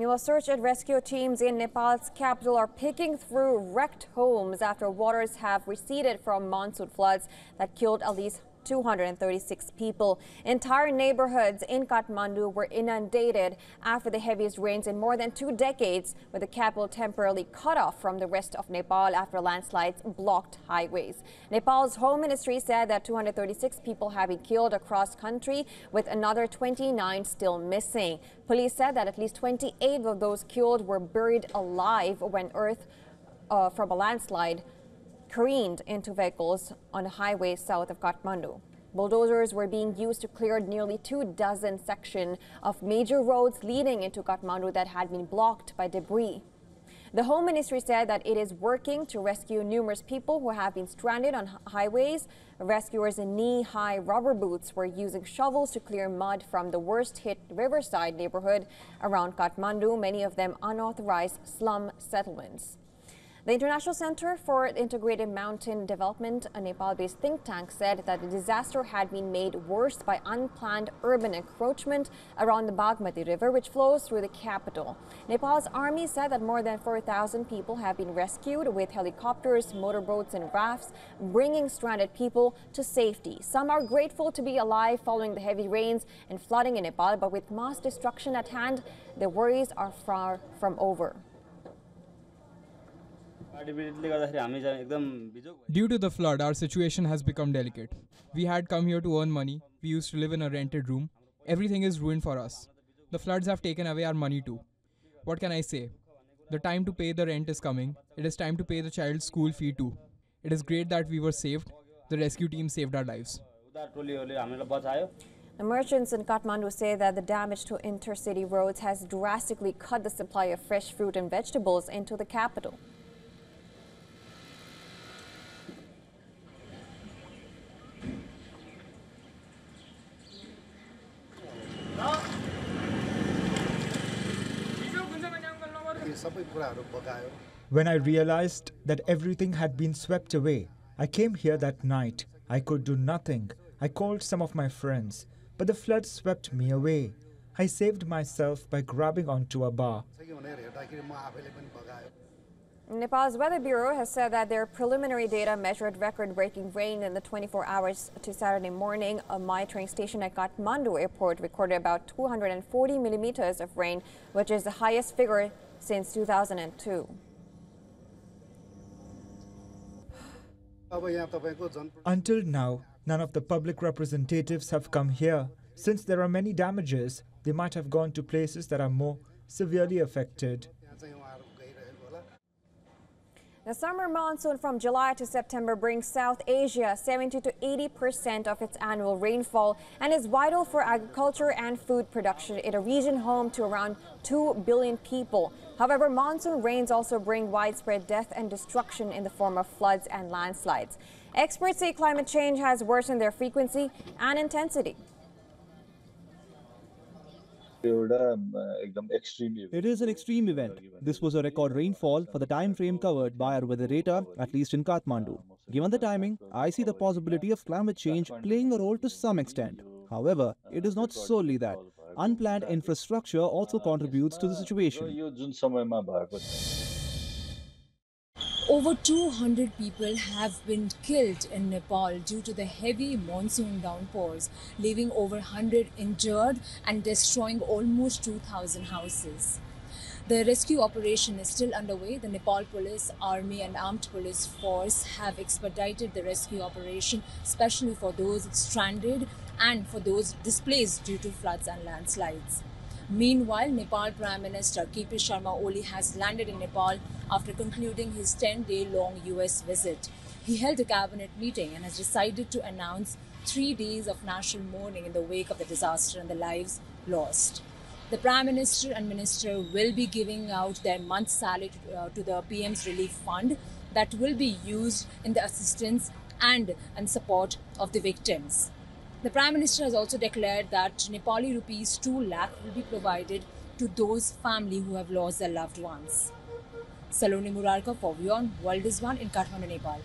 Meanwhile, search and rescue teams in Nepal's capital are picking through wrecked homes after waters have receded from monsoon floods that killed at least 236 people. Entire neighborhoods in Kathmandu were inundated after the heaviest rains in more than 2 decades, with the capital temporarily cut off from the rest of Nepal after landslides blocked highways. Nepal's Home Ministry said that 236 people have been killed across country, with another 29 still missing. Police said that at least 28 of those killed were buried alive when earth from a landslide careened into vehicles on a highway south of Kathmandu. Bulldozers were being used to clear nearly 24 sections of major roads leading into Kathmandu that had been blocked by debris. The Home Ministry said that it is working to rescue numerous people who have been stranded on highways. Rescuers in knee-high rubber boots were using shovels to clear mud from the worst-hit riverside neighborhood around Kathmandu, many of them unauthorized slum settlements. The International Center for Integrated Mountain Development, a Nepal-based think tank, said that the disaster had been made worse by unplanned urban encroachment around the Bagmati River, which flows through the capital. Nepal's army said that more than 4,000 people have been rescued with helicopters, motorboats and rafts, bringing stranded people to safety. Some are grateful to be alive following the heavy rains and flooding in Nepal, but with mass destruction at hand, the worries are far from over. Due to the flood, our situation has become delicate. We had come here to earn money. We used to live in a rented room. Everything is ruined for us. The floods have taken away our money too. What can I say? The time to pay the rent is coming. It is time to pay the child's school fee too. It is great that we were saved. The rescue team saved our lives. The merchants in Kathmandu say that the damage to intercity roads has drastically cut the supply of fresh fruit and vegetables into the capital. When I realized that everything had been swept away, I came here that night. I could do nothing. I called some of my friends, but the flood swept me away. I saved myself by grabbing onto a bar. Nepal's Weather Bureau has said that their preliminary data measured record-breaking rain in the 24 hours to Saturday morning. A monitoring station at Kathmandu airport recorded about 240 millimeters of rain, which is the highest figure since 2002. Until now, none of the public representatives have come here. Since there are many damages, they might have gone to places that are more severely affected. The summer monsoon from July to September brings South Asia 70 to 80% of its annual rainfall and is vital for agriculture and food production in a region home to around 2 billion people. However, monsoon rains also bring widespread death and destruction in the form of floods and landslides. Experts say climate change has worsened their frequency and intensity. It is an extreme event. This was a record rainfall for the time frame covered by our weather data, at least in Kathmandu. Given the timing, I see the possibility of climate change playing a role to some extent. However, it is not solely that. Unplanned infrastructure also contributes to the situation. Over 200 people have been killed in Nepal due to the heavy monsoon downpours, leaving over 100 injured and destroying almost 2,000 houses. The rescue operation is still underway. The Nepal Police, Army and Armed Police Force have expedited the rescue operation, especially for those stranded and for those displaced due to floods and landslides. Meanwhile, Nepal Prime Minister KP Sharma Oli has landed in Nepal after concluding his 10-day-long US visit. He held a cabinet meeting and has decided to announce 3 days of national mourning in the wake of the disaster and the lives lost. The Prime Minister and Minister will be giving out their month's salary to the PM's Relief Fund that will be used in the assistance and support of the victims. The Prime Minister has also declared that Nepali rupees 2 lakh will be provided to those families who have lost their loved ones. Saloni Murarka for WION World is One in Kathmandu, Nepal.